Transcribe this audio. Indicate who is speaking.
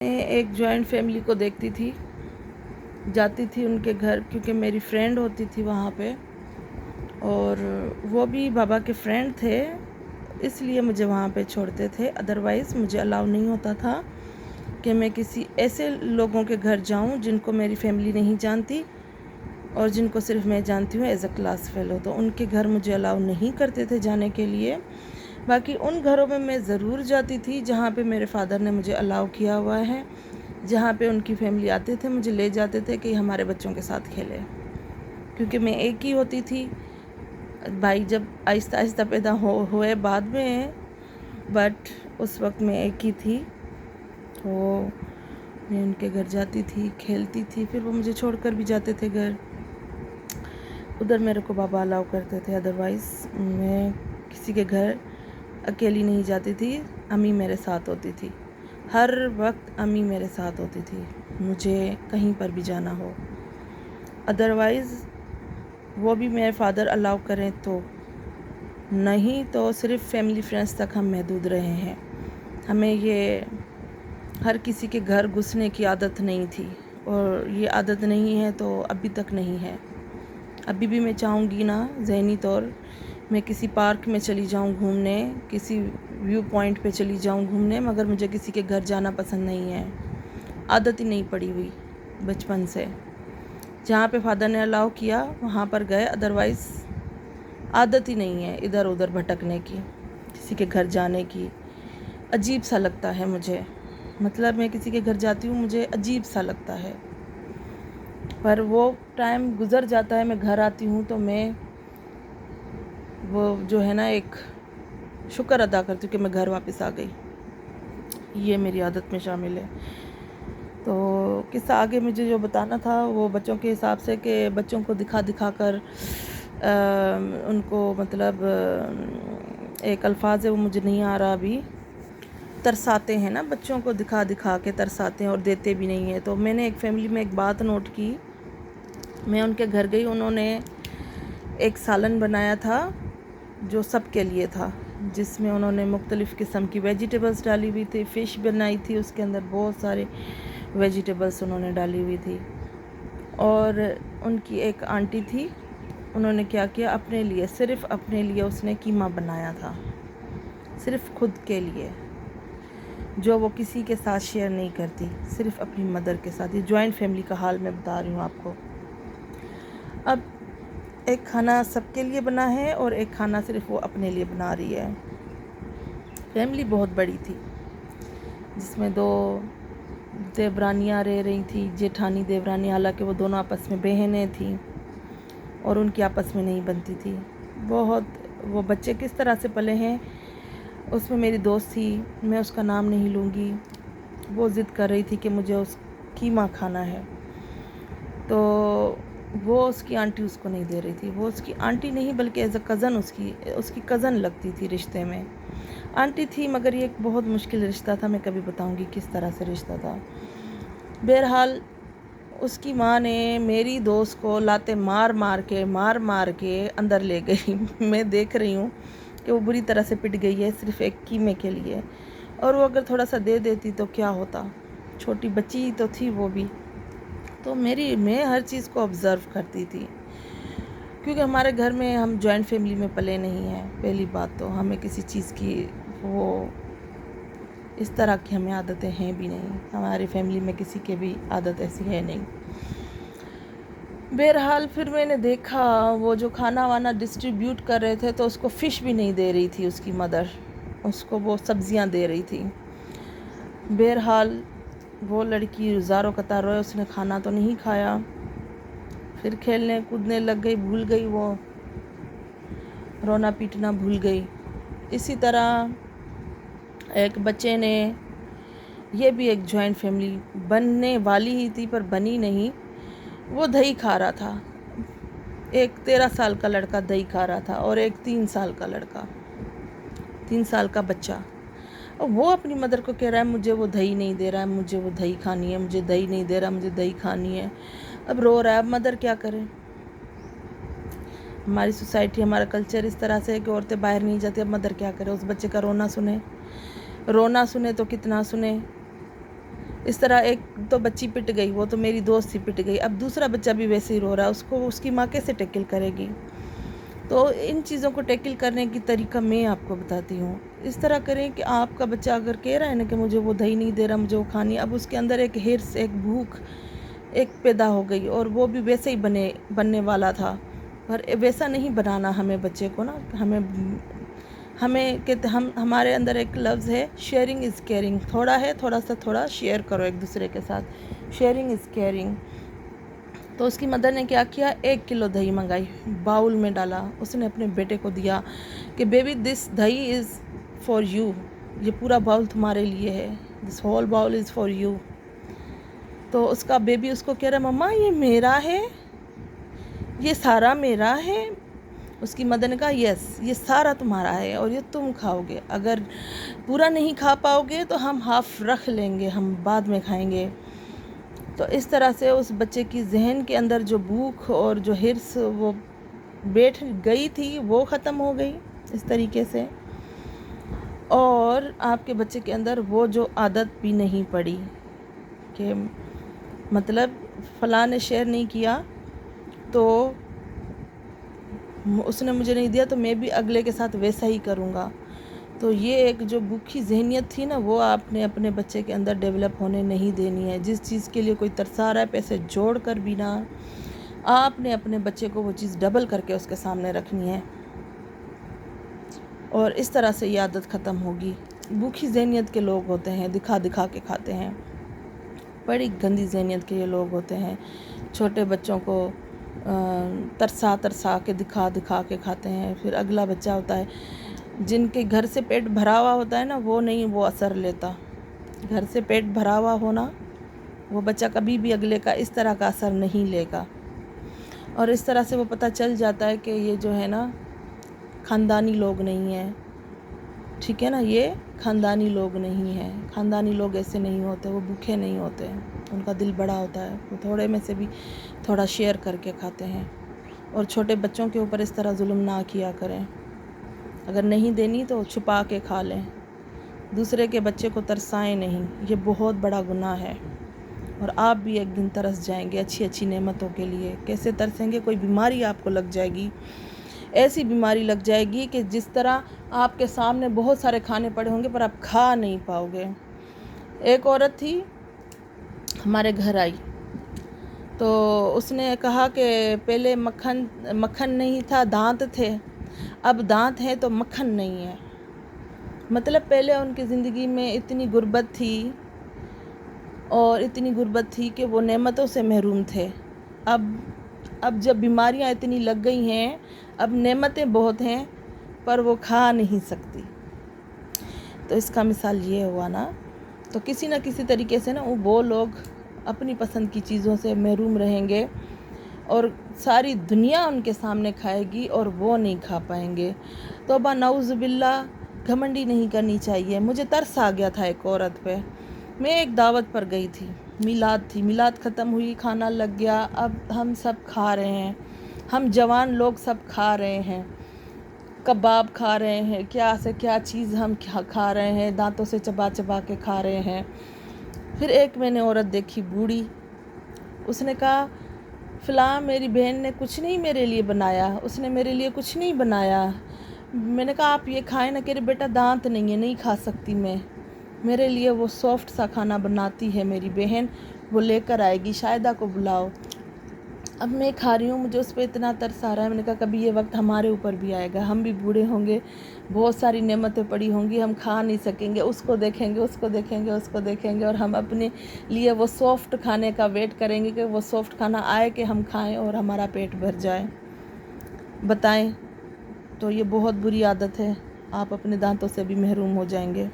Speaker 1: میں ایک joint family کو دیکھتی تھی، جاتی تھی ان کے گھر کیونکہ میری فرینڈ ہوتی تھی وہاں پہ، اور وہ بھی بابا کے فرینڈ تھے، اس لیے مجھے وہاں پہ چھوڑتے تھے. ادروائز مجھے الاؤ نہیں ہوتا تھا کہ میں کسی ایسے لوگوں کے گھر جاؤں جن کو میری فیملی نہیں جانتی اور جن کو صرف میں جانتی ہوں ایز اے کلاس فیلو. تو ان کے گھر مجھے الاؤ نہیں کرتے تھے جانے کے لیے. باقی ان گھروں میں ضرور جاتی تھی جہاں پہ میرے فادر نے مجھے الاؤ کیا ہوا ہے، جہاں پہ ان کی فیملی آتے تھے، مجھے لے جاتے تھے کہ ہمارے بچوں کے ساتھ کھیلے، کیونکہ میں ایک ہی ہوتی تھی. بھائی جب آہستہ آہستہ پیدا ہوئے بعد میں، بٹ اس وقت میں ایک ہی تھی. تو میں ان کے گھر جاتی تھی، کھیلتی تھی، پھر وہ مجھے چھوڑ کر بھی جاتے تھے گھر. ادھر میرے کو بابا الاؤ کرتے تھے. ادروائز میں کسی کے گھر اکیلی نہیں جاتی تھی، امی میرے ساتھ ہوتی تھی. ہر وقت امی میرے ساتھ ہوتی تھی، مجھے کہیں پر بھی جانا ہو. ادروائز وہ بھی میرے فادر الاؤ کریں تو، نہیں تو صرف فیملی فرینڈس تک ہم محدود رہے ہیں. ہمیں یہ ہر کسی کے گھر گھسنے کی عادت نہیں تھی، اور یہ عادت نہیں ہے تو ابھی تک نہیں ہے. ابھی بھی میں چاہوں گی نا ذہنی طور میں کسی پارک میں چلی جاؤں گھومنے، کسی ویو پوائنٹ پہ چلی جاؤں گھومنے، مگر مجھے کسی کے گھر جانا پسند نہیں ہے. عادت ہی نہیں پڑی ہوئی بچپن سے. جہاں پہ فادر نے الاؤ کیا وہاں پر گئے، ادروائز عادت ہی نہیں ہے ادھر ادھر بھٹکنے کی، کسی کے گھر جانے کی. عجیب سا لگتا ہے مجھے، مطلب میں کسی کے گھر جاتی ہوں مجھے عجیب سا لگتا ہے. پر وہ ٹائم گزر جاتا ہے، میں گھر آتی ہوں تو میں وہ جو ہے نا ایک شکر ادا کرتی ہوں کہ میں گھر واپس آ گئی. یہ میری عادت میں شامل ہے. تو قصہ آگے مجھے جو بتانا تھا وہ بچوں کے حساب سے، کہ بچوں کو دکھا دکھا کر ان کو مطلب ایک الفاظ ہے وہ مجھے نہیں آ رہا ابھی، ترساتے ہیں نا، بچوں کو دکھا دکھا کے ترساتے ہیں اور دیتے بھی نہیں ہیں. تو میں نے ایک فیملی میں ایک بات نوٹ کی. میں ان کے گھر گئی، انہوں نے ایک سالن بنایا تھا جو سب کے لیے تھا، جس میں انہوں نے مختلف قسم کی ویجیٹیبلز ڈالی ہوئی تھی. فش بنائی تھی، اس کے اندر بہت سارے ویجیٹیبلز انہوں نے ڈالی ہوئی تھی. اور ان کی ایک آنٹی تھی، انہوں نے کیا کیا، اپنے لیے، صرف اپنے لیے اس نے قیمہ بنایا تھا، صرف خود کے لیے، جو وہ کسی کے ساتھ شیئر نہیں کرتی، صرف اپنی مدر کے ساتھ. یہ جوائنٹ فیملی کا حال میں بتا رہی ہوں آپ کو. اب ایک کھانا سب کے لیے بنا ہے اور ایک کھانا صرف وہ اپنے لیے بنا رہی ہے. فیملی بہت بڑی تھی، جس میں 2 دیورانیاں رہ رہی تھیں، جیٹھانی دیورانی، حالانکہ وہ دونوں آپس میں بہنیں تھیں اور ان کی آپس میں نہیں بنتی تھی. بہت وہ بچے کس طرح سے پلے ہیں. اس میں میری دوست تھی، میں اس کا نام نہیں لوں گی، وہ ضد کر رہی تھی کہ مجھے اس قیمہ کھانا ہے. تو وہ اس کی آنٹی اس کو نہیں دے رہی تھی. وہ اس کی آنٹی نہیں بلکہ ایز اے کزن اس کی کزن لگتی تھی رشتے میں. آنٹی تھی مگر یہ ایک بہت مشکل رشتہ تھا، میں کبھی بتاؤں گی کس طرح سے رشتہ تھا. بہرحال اس کی ماں نے میری دوست کو لاتے مار مار کے اندر لے گئی. میں دیکھ رہی ہوں کہ وہ بری طرح سے پٹ گئی ہے صرف ایک قیمے کے لیے، اور وہ اگر تھوڑا سا دے دیتی تو کیا ہوتا، چھوٹی بچی تو تھی وہ بھی. تو میں ہر چیز کو آبزرو کرتی تھی، کیونکہ ہمارے گھر میں ہم جوائنٹ فیملی میں پلے نہیں ہیں. پہلی بات تو ہمیں کسی چیز کی وہ اس طرح کی ہمیں عادتیں ہیں بھی نہیں، ہماری فیملی میں کسی کے بھی عادت ایسی ہے نہیں. بہرحال پھر میں نے دیکھا وہ جو کھانا وانا ڈسٹریبیوٹ کر رہے تھے تو اس کو فش بھی نہیں دے رہی تھی اس کی مدر، اس کو وہ سبزیاں دے رہی تھی. بہرحال وہ لڑکی زاروں قطار روئے، اس نے کھانا تو نہیں کھایا، پھر کھیلنے کودنے لگ گئی، بھول گئی، وہ رونا پیٹنا بھول گئی. اسی طرح ایک بچے نے، یہ بھی ایک جوائنٹ فیملی بننے والی ہی تھی پر بنی نہیں، وہ دہی کھا رہا تھا. ایک 13 سال کا لڑکا دہی کھا رہا تھا اور ایک 3 سال کا لڑکا، 3 سال کا بچہ. اور وہ اپنی مدر کو کہہ رہا ہے مجھے وہ دہی نہیں دے رہا ہے، مجھے وہ دہی کھانی ہے، مجھے دہی نہیں دے رہا، مجھے دہی کھانی ہے. اب رو رہا ہے. اب مدر کیا کرے. ہماری سوسائٹی، ہمارا کلچر اس طرح سے ہے کہ عورتیں باہر نہیں جاتی. اب مدر کیا کرے، اس بچے کا رونا سنے تو کتنا سنے. اس طرح ایک تو بچی پٹ گئی، وہ تو میری دوست ہی پٹ گئی، اب دوسرا بچہ بھی ویسے ہی رو رہا ہے، اس کو اس کی ماں کیسے ٹیکل کرے گی؟ تو ان چیزوں کو ٹیکل کرنے کی طریقہ میں آپ کو بتاتی ہوں۔ اس طرح کریں کہ آپ کا بچہ اگر کہہ رہا ہے نا کہ مجھے وہ دہی نہیں دے رہا، مجھے وہ کھانی ہے، اب اس کے اندر ایک ہرس، ایک بھوک ایک پیدا ہو گئی، اور وہ بھی ویسے ہی بننے والا تھا، پر ویسا نہیں بنانا ہمیں بچے کو نا، ہمارے اندر ایک لفظ ہے شیئرنگ از کیئرنگ، تھوڑا ہے تھوڑا سا تھوڑا شیئر کرو ایک دوسرے کے ساتھ، شیئرنگ از کیئرنگ۔ تو اس کی مدر نے کیا کیا، 1 کلو دہی منگائی، باؤل میں ڈالا، اس نے اپنے بیٹے کو دیا کہ بیبی دس دہی از فار یو، یہ پورا باؤل تمہارے لیے ہے، this whole bowl is for you. تو اس کا بیبی اس کو کہہ رہا، مما یہ میرا ہے، یہ سارا میرا ہے۔ اس کی مدر نے کہا یس، یہ سارا تمہارا ہے اور یہ تم کھاؤ گے، اگر پورا نہیں کھا پاؤ گے تو ہم ہاف رکھ لیں گے، ہم بعد میں کھائیں گے۔ تو اس طرح سے اس بچے کی ذہن کے اندر جو بھوک اور جو ہرس وہ بیٹھ گئی تھی وہ ختم ہو گئی اس طریقے سے، اور آپ کے بچے کے اندر وہ جو عادت بھی نہیں پڑی کہ مطلب فلاں نے شیئر نہیں کیا تو اس نے مجھے نہیں دیا تو میں بھی اگلے کے ساتھ ویسا ہی کروں گا۔ تو یہ ایک جو بھوکی ذہنیت تھی نا، وہ آپ نے اپنے بچے کے اندر ڈیولپ ہونے نہیں دینی ہے۔ جس چیز کے لیے کوئی ترسا رہا ہے، پیسے جوڑ کر بھی نہ، آپ نے اپنے بچے کو وہ چیز ڈبل کر کے اس کے سامنے رکھنی ہے، اور اس طرح سے یہ عادت ختم ہوگی۔ بھوکی ذہنیت کے لوگ ہوتے ہیں، دکھا دکھا کے کھاتے ہیں، بڑی گندی ذہنیت کے یہ لوگ ہوتے ہیں، چھوٹے بچوں کو ترسا کے دکھا کے کھاتے ہیں۔ پھر اگلا بچہ ہوتا ہے جن کے گھر سے پیٹ بھرا ہوا ہوتا ہے نا، وہ اثر لیتا، گھر سے پیٹ بھرا ہوا ہونا، وہ بچہ کبھی بھی اگلے کا اس طرح کا اثر نہیں لے گا، اور اس طرح سے وہ پتہ چل جاتا ہے کہ یہ جو ہے نا خاندانی لوگ نہیں ہیں، ٹھیک ہے نا، یہ خاندانی لوگ نہیں ہیں، خاندانی لوگ ایسے نہیں ہوتے، وہ بھوکے نہیں ہوتے، ان کا دل بڑا ہوتا ہے، وہ تھوڑے میں سے بھی تھوڑا شیئر کر کے کھاتے ہیں۔ اور چھوٹے بچوں کے اوپر اس طرح ظلم نہ کیا کریں، اگر نہیں دینی تو چھپا کے کھا لیں، دوسرے کے بچے کو ترسائیں نہیں، یہ بہت بڑا گناہ ہے، اور آپ بھی ایک دن ترس جائیں گے اچھی اچھی نعمتوں کے لیے۔ کیسے ترسیں گے؟ کوئی بیماری آپ کو لگ جائے گی، ایسی بیماری لگ جائے گی کہ جس طرح آپ کے سامنے بہت سارے کھانے پڑے ہوں گے پر آپ کھا نہیں پاؤ گے۔ ایک عورت تھی ہمارے گھر آئی، تو اس نے کہا کہ پہلے مکھن نہیں تھا، دانت تھے، اب دانت ہے تو مکھن نہیں ہے۔ مطلب پہلے ان کی زندگی میں اتنی غربت تھی، اور اتنی غربت تھی کہ وہ نعمتوں سے محروم تھے، اب جب بیماریاں اتنی لگ گئی ہیں، اب نعمتیں بہت ہیں پر وہ کھا نہیں سکتی۔ تو اس کا مثال یہ ہوا نا، تو کسی نہ کسی طریقے سے نا وہ لوگ اپنی پسند کی چیزوں سے محروم رہیں گے، اور ساری دنیا ان کے سامنے کھائے گی اور وہ نہیں کھا پائیں گے۔ توبہ نعوذ باللہ، گھمنڈی نہیں کرنی چاہیے۔ مجھے ترس آ گیا تھا ایک عورت پہ، میں ایک دعوت پر گئی تھی، میلاد تھی، میلاد ختم ہوئی، کھانا لگ گیا، اب ہم سب کھا رہے ہیں، ہم جوان لوگ سب کھا رہے ہیں، کباب کھا رہے ہیں، کیا سے کیا چیز ہم کھا رہے ہیں، دانتوں سے چبا چبا کے کھا رہے ہیں۔ پھر ایک میں نے عورت دیکھی بوڑھی، اس نے کہا فلاں میری بہن نے کچھ نہیں میرے لیے بنایا، اس نے میرے لیے کچھ نہیں بنایا۔ میں نے کہا آپ یہ کھائیں نا، کہ رے بیٹا دانت نہیں ہے، نہیں کھا سکتی میں، میرے لیے وہ سافٹ سا کھانا بناتی ہے میری بہن، وہ لے کر آئے گی، شاہدہ کو بلاؤ۔ اب میں کھا رہی ہوں، مجھے اس پہ اتنا ترس آ رہا ہے، میں نے کہا کبھی یہ وقت ہمارے اوپر بھی آئے گا، ہم بھی بوڑھے ہوں گے، بہت ساری نعمتیں پڑی ہوں گی، ہم کھا نہیں سکیں گے، اس کو دیکھیں گے، اس کو دیکھیں گے، اس کو دیکھیں گے، اور ہم اپنے لیے وہ سافٹ کھانے کا ویٹ کریں گے کہ وہ سافٹ کھانا آئے کہ ہم کھائیں اور ہمارا پیٹ بھر جائے۔ بتائیں، تو یہ بہت بری عادت ہے، آپ اپنے دانتوں سے بھی محروم ہو جائیں گے۔